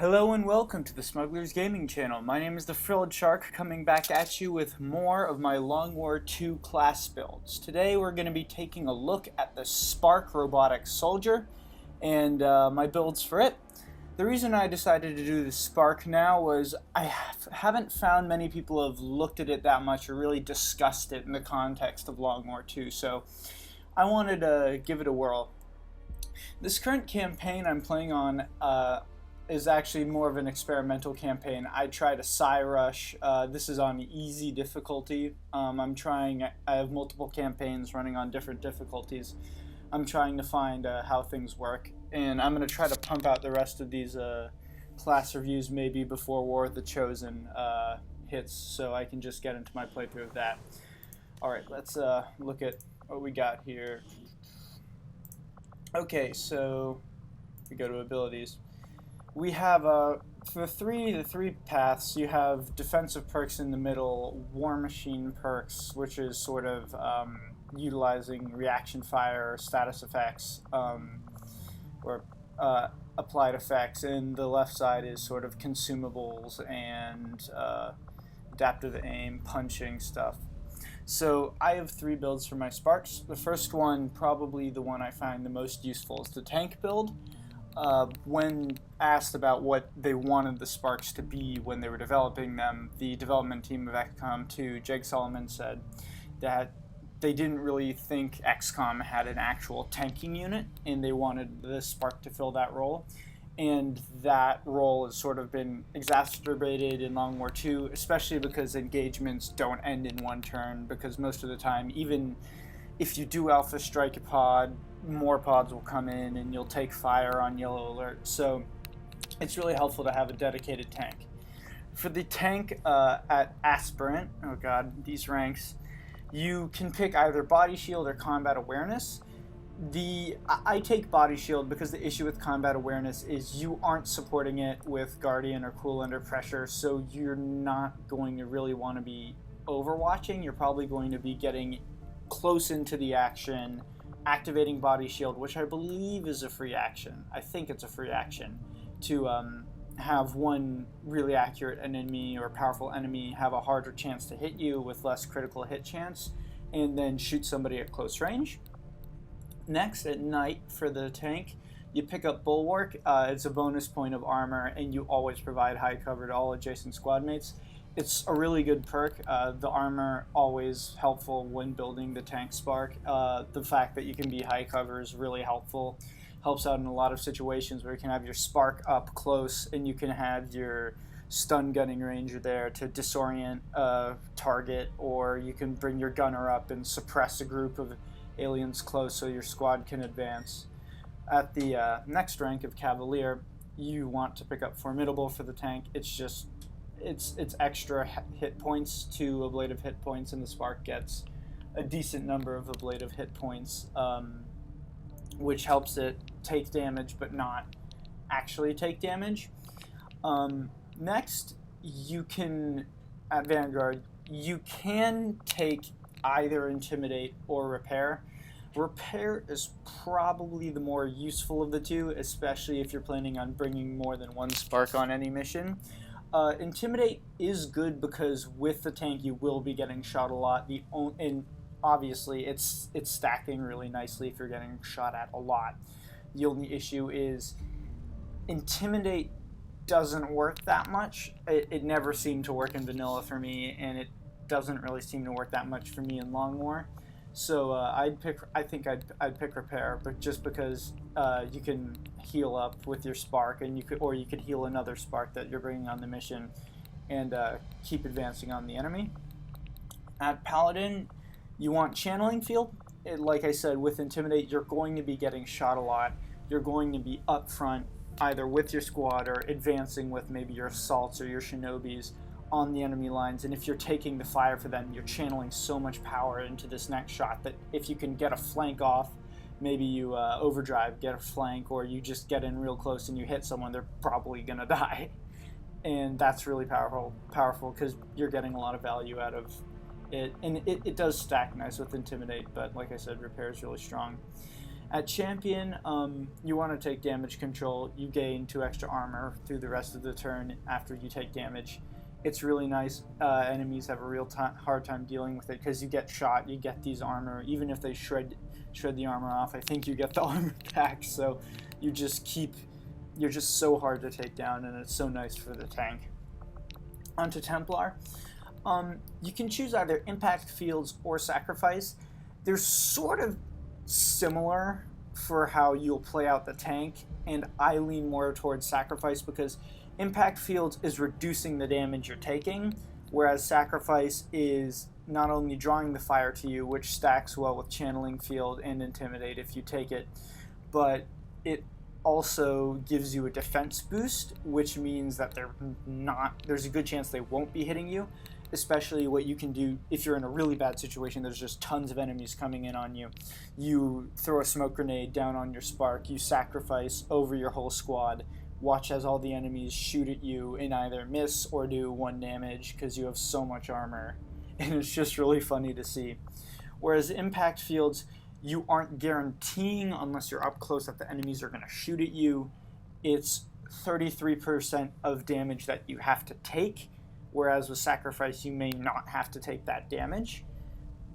Hello and welcome to the Smugglers Gaming Channel. My name is the Frilled Shark, coming back at you with more of my Long War II class builds. Today we're going to be taking a look at the Spark Robotic Soldier and my builds for it. The reason I decided to do the Spark now was I haven't found many people have looked at it that much or really discussed it in the context of Long War II, so I wanted to give it a whirl. This current campaign I'm playing on is actually more of an experimental campaign. I tried a Psi Rush. This is on easy difficulty. I have multiple campaigns running on different difficulties. I'm trying to find how things work, and I'm going to try to pump out the rest of these class reviews maybe before War of the Chosen hits, so I can just get into my playthrough of that. Alright, let's look at what we got here. Okay, so we go to abilities. We have, for the three paths, you have defensive perks in the middle, War Machine perks, which is sort of utilizing reaction fire, status effects, or applied effects, and the left side is sort of consumables and adaptive aim, punching stuff. So I have three builds for my Sparks. The first one, probably the one I find the most useful, is the tank build. When asked about what they wanted the Sparks to be when they were developing them, the development team of XCOM 2, Jake Solomon, said that they didn't really think XCOM had an actual tanking unit, and they wanted the Spark to fill that role. And that role has sort of been exacerbated in Long War II, especially because engagements don't end in one turn, because most of the time, even if you do Alpha Strike a pod, more pods will come in and you'll take fire on yellow alert. So it's really helpful to have a dedicated tank. For the tank at Aspirant, oh god, these ranks, you can pick either Body Shield or Combat Awareness. I take Body Shield because the issue with Combat Awareness is you aren't supporting it with Guardian or Cool Under Pressure, so you're not going to really want to be overwatching. You're probably going to be getting close into the action, activating Body Shield, which I believe is a free action. I think it's a free action to have one really accurate enemy or powerful enemy have a harder chance to hit you with less critical hit chance, and then shoot somebody at close range. Next, at night, for the tank, you pick up Bulwark. It's a bonus point of armor, and you always provide high cover to all adjacent squad mates. It's a really good perk. The armor, always helpful when building the tank Spark. The fact that you can be high cover is really helpful. Helps out in a lot of situations where you can have your Spark up close and you can have your stun gunning ranger there to disorient a target, or you can bring your gunner up and suppress a group of aliens close so your squad can advance. At the next rank of Cavalier, you want to pick up Formidable for the tank. It's extra hit points, 2 ablative hit points, and the Spark gets a decent number of ablative hit points, which helps it take damage but not actually take damage. Next, you can, at Vanguard, you can take either Intimidate or Repair. Repair is probably the more useful of the two, especially if you're planning on bringing more than one Spark on any mission. Intimidate is good because with the tank you will be getting shot a lot, and obviously it's stacking really nicely if you're getting shot at a lot. The only issue is Intimidate doesn't work that much. It never seemed to work in vanilla for me, and it doesn't really seem to work that much for me in Long War. So I think I'd pick Repair, but just because you can heal up with your Spark, and you could heal another Spark that you're bringing on the mission, and keep advancing on the enemy. At Paladin, you want Channeling Field. Like I said, with Intimidate, you're going to be getting shot a lot. You're going to be up front, either with your squad or advancing with maybe your assaults or your shinobis on the enemy lines, and if you're taking the fire for them, you're channeling so much power into this next shot that if you can get a flank off, maybe you overdrive, get a flank, or you just get in real close and you hit someone, they're probably gonna die. And that's really powerful because you're getting a lot of value out of it, and it does stack nice with Intimidate, but like I said, Repair is really strong. At Champion, you want to take damage control. You gain 2 extra armor through the rest of the turn after you take damage. It's really nice. Enemies have a real hard time dealing with it because you get shot, you get these armor. Even if they shred the armor off, I think you get the armor back. So you're just so hard to take down, and it's so nice for the tank. Onto Templar. You can choose either impact fields or sacrifice. They're sort of similar for how you'll play out the tank, and I lean more towards sacrifice because impact fields is reducing the damage you're taking, whereas sacrifice is not only drawing the fire to you, which stacks well with channeling field and intimidate if you take it, but it also gives you a defense boost, which means that there's a good chance they won't be hitting you. Especially what you can do if you're in a really bad situation, there's just tons of enemies coming in on you. You throw a smoke grenade down on your spark, you sacrifice over your whole squad, watch as all the enemies shoot at you and either miss or do 1 damage because you have so much armor. And it's just really funny to see. Whereas impact fields, you aren't guaranteeing unless you're up close that the enemies are going to shoot at you. It's 33% of damage that you have to take. Whereas with sacrifice, you may not have to take that damage.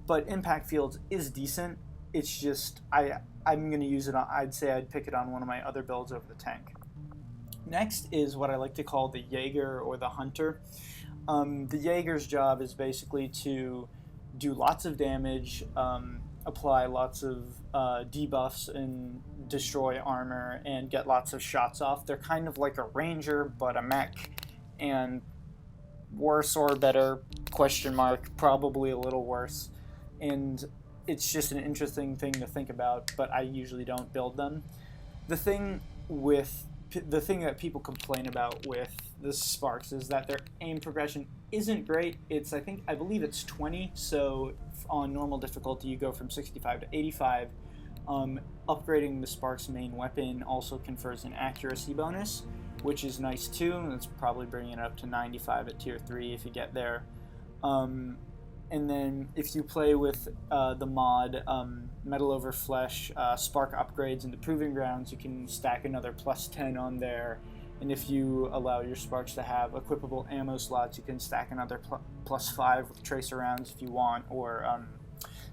But impact fields is decent. It's just, I'm going to use it on, I'd say I'd pick it on one of my other builds over the tank. Next is what I like to call the Jaeger or the Hunter. The Jaeger's job is basically to do lots of damage, apply lots of debuffs and destroy armor, and get lots of shots off. They're kind of like a ranger, but a mech, and worse or better, question mark, probably a little worse. And it's just an interesting thing to think about, but I usually don't build them. The thing that people complain about with the Sparks is that their aim progression isn't great. I believe it's 20, so on normal difficulty you go from 65 to 85. Upgrading the Sparks main weapon also confers an accuracy bonus, which is nice too. It's probably bringing it up to 95 at tier 3 if you get there. And then if you play with the mod Metal Over Flesh, Spark upgrades in the Proving Grounds, you can stack another plus 10 on there. And if you allow your Sparks to have equipable ammo slots, you can stack another plus 5 with Tracer rounds if you want, or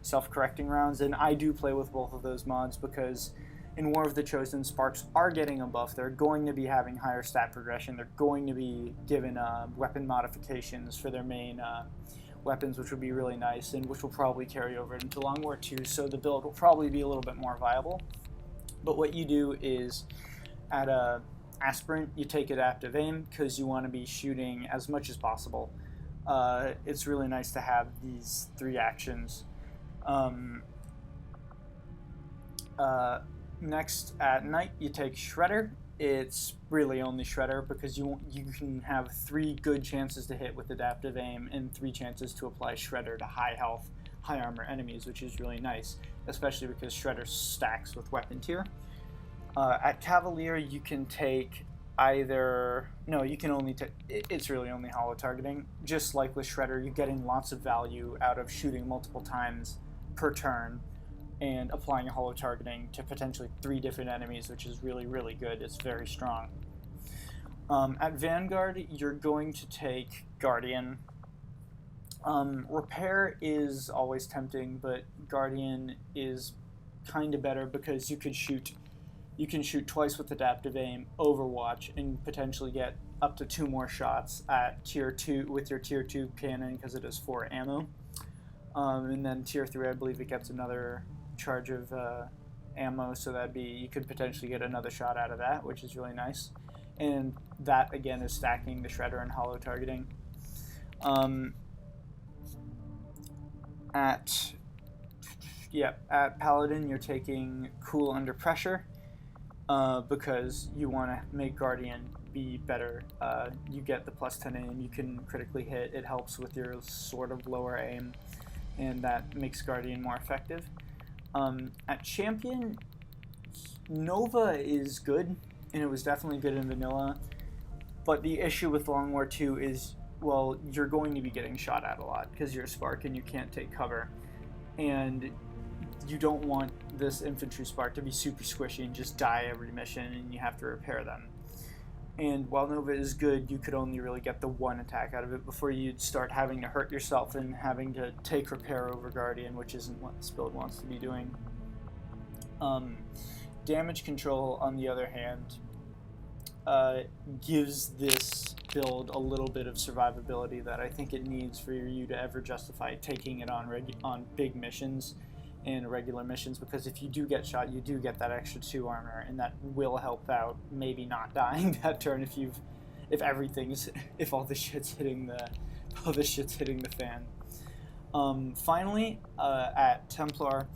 self-correcting rounds. And I do play with both of those mods because in War of the Chosen, Sparks are getting a buff. They're going to be having higher stat progression. They're going to be given weapon modifications for their main weapons, which would be really nice, and which will probably carry over into Long War 2, so the build will probably be a little bit more viable. But what you do is, at a Aspirant, you take Adaptive Aim, because you want to be shooting as much as possible. It's really nice to have these 3 actions. Next, at night, you take Shredder. It's really only Shredder because you can have 3 good chances to hit with Adaptive Aim and 3 chances to apply Shredder to high health, high armor enemies, which is really nice, especially because Shredder stacks with weapon tier. At Cavalier, you can take it's really only holo targeting. Just like with Shredder, you're getting lots of value out of shooting multiple times per turn and applying a holo targeting to potentially 3 different enemies, which is really, really good. It's very strong. At Vanguard, you're going to take Guardian. Repair is always tempting, but Guardian is kind of better because you can shoot twice with Adaptive Aim, Overwatch, and potentially get up to 2 more shots at tier 2 with your tier 2 cannon because it has 4 ammo. And then tier 3, I believe it gets another charge of ammo, so you could potentially get another shot out of that, which is really nice. And that again is stacking the Shredder and holo targeting. At Paladin, you're taking Cool Under Pressure because you want to make Guardian be better. You get the plus 10 aim, you can critically hit, it helps with your sort of lower aim, and that makes Guardian more effective. At Champion, Nova is good, and it was definitely good in vanilla, but the issue with Long War 2 is, well, you're going to be getting shot at a lot because you're a Spark and you can't take cover, and you don't want this infantry spark to be super squishy and just die every mission and you have to repair them. And while Nova is good, you could only really get the one attack out of it before you'd start having to hurt yourself and having to take repair over Guardian, which isn't what this build wants to be doing. Damage control, on the other hand, gives this build a little bit of survivability that I think it needs for you to ever justify taking it on big missions and regular missions, because if you do get shot, you do get that extra 2 armor, and that will help out maybe not dying that turn if all the shit's hitting the fan. Finally, at Templar,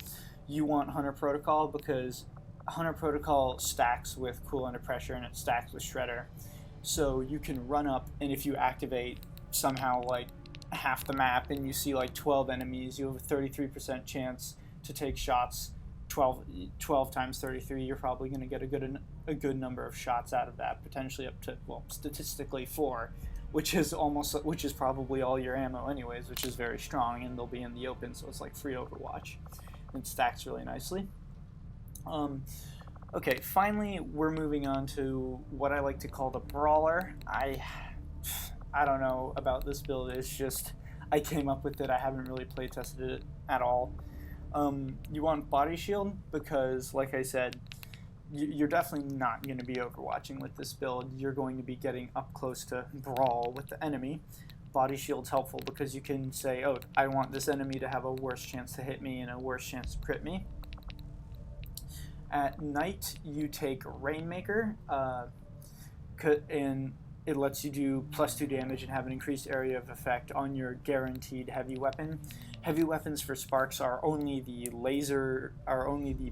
you want Hunter Protocol, because Hunter Protocol stacks with Cool Under Pressure and it stacks with Shredder. So you can run up, and if you activate somehow like half the map and you see like 12 enemies, you have a 33% chance to take shots. 12 times 33, you're probably going to get a good number of shots out of that, potentially up to, well, statistically 4, which is probably all your ammo anyways, which is very strong, and they'll be in the open, so it's like free Overwatch. It stacks really nicely. Okay, finally, we're moving on to what I like to call the Brawler. I don't know about this build. It's just, I came up with it. I haven't really play tested it at all. You want Body Shield because, like I said, you're definitely not going to be overwatching with this build. You're going to be getting up close to brawl with the enemy. Body Shield's helpful because you can say, oh, I want this enemy to have a worse chance to hit me and a worse chance to crit me. At night, you take Rainmaker, and it lets you do +2 damage and have an increased area of effect on your guaranteed heavy weapon. Heavy weapons for Sparks are only the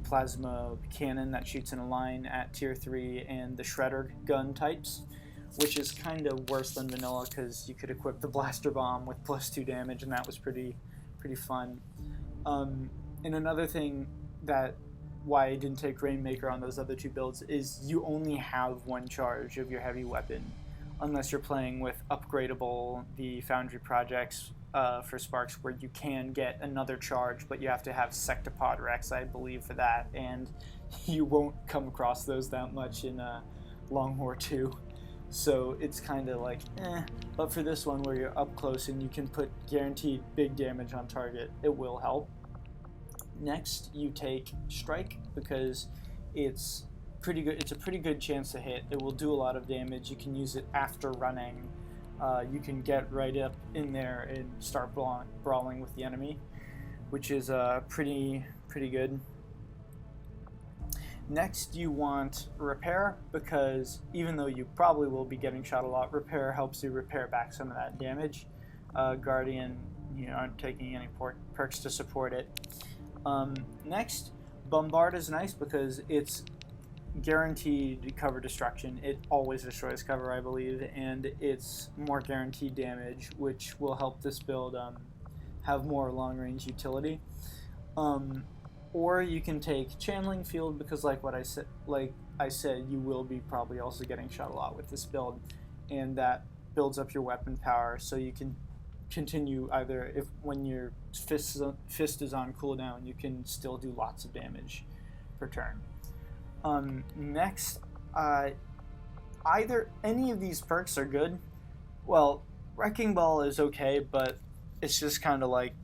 plasma cannon that shoots in a line at tier 3 and the Shredder gun types, which is kind of worse than vanilla because you could equip the Blaster Bomb with +2 damage, and that was pretty fun. And another thing why I didn't take Rainmaker on those other 2 builds is you only have 1 charge of your heavy weapon, unless you're playing with upgradable, the Foundry projects for Sparks, where you can get another charge, but you have to have Sectopod Rex, I believe, for that, and you won't come across those that much in Long War 2. So it's kind of like, but for this one where you're up close and you can put guaranteed big damage on target, it will help. Next, you take Strike because it's pretty good. It's a pretty good chance to hit. It will do a lot of damage. You can use it after running. You can get right up in there and start brawling with the enemy, which is pretty good. Next, you want Repair because even though you probably will be getting shot a lot, Repair helps you repair back some of that damage. Guardian, aren't taking any perks to support it. Next, Bombard is nice because it's guaranteed cover destruction. It always destroys cover, I believe, and it's more guaranteed damage, which will help this build have more long-range utility. Or you can take Channeling Field because, like I said, you will be probably also getting shot a lot with this build, and that builds up your weapon power, so you can continue either when your fist is on cooldown, you can still do lots of damage per turn. Next, any of these perks are good. Well, Wrecking Ball is okay, but it's just kind of like,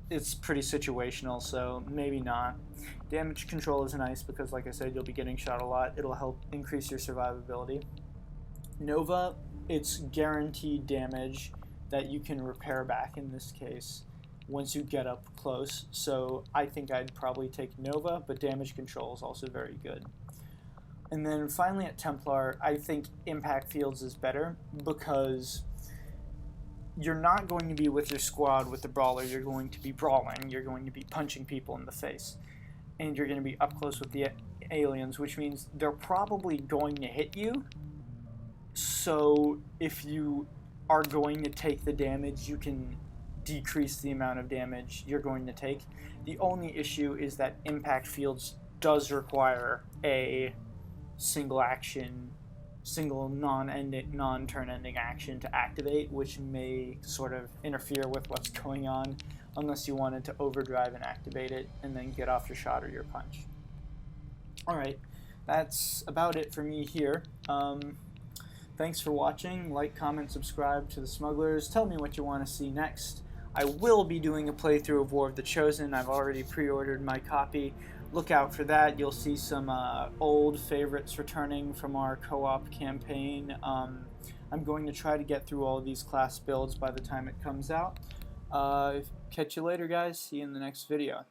it's pretty situational, so maybe not. Damage Control is nice because, like I said, you'll be getting shot a lot. It'll help increase your survivability. Nova, it's guaranteed damage that you can repair back in this case once you get up close, so I think I'd probably take Nova, but Damage Control is also very good. And then finally at Templar, I think Impact Fields is better because you're not going to be with your squad with the Brawler, you're going to be brawling, you're going to be punching people in the face, and you're going to be up close with the aliens, which means they're probably going to hit you, so if you are going to take the damage, you can decrease the amount of damage you're going to take. The only issue is that Impact Fields does require a single non-turn ending action to activate, which may sort of interfere with what's going on unless you wanted to overdrive and activate it and then get off your shot or your punch. Alright, that's about it for me here. Thanks for watching. Like, comment, subscribe to the Smugglers. Tell me what you want to see next. I will be doing a playthrough of War of the Chosen. I've already pre-ordered my copy. Look out for that. You'll see some old favorites returning from our co-op campaign. I'm going to try to get through all of these class builds by the time it comes out. Catch you later, guys. See you in the next video.